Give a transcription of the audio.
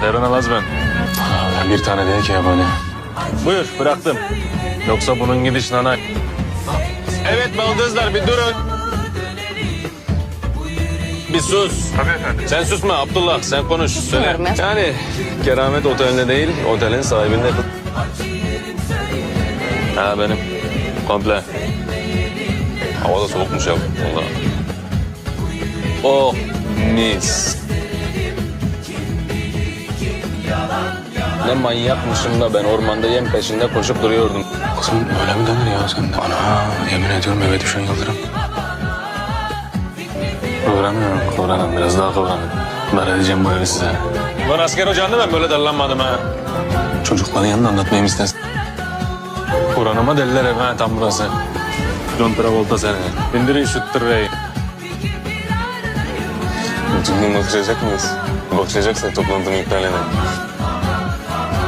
Derin alaz ben. Ben bir tane değil ki yabani. Buyur bıraktım. Yoksa bunun gidiş nana. Evet baldızlar bir durun. Bir sus. Tabii efendim. Sen susma Abdullah sen konuş. Söyle. Bilmiyorum ya. Yani Keramet Oteli'nde değil otelin sahibinde. Ha benim. Komple. Hava da soğukmuş ya. Vallahi. Oh mis. Ne manyakmışım da ben ormanda yem peşinde koşup duruyordum. Kızım öyle mi denir ya sende? Ana yemin ediyorum eve düşen yıldırım. Kıvranıyorum, kıvranın. Biraz daha kıvranın. Dar edeceğim bu evi size. Ulan asker ocağında ben böyle darlanmadım ha. Çocukların yanında anlatmayayım istersen. Kur'an'ıma deliler ev ha tam burası. John Travolta seni. Bindirin şu tırreyi. Bütün gün bakışacak mıyız? Bakışacaksak toplantımı iptal edelim.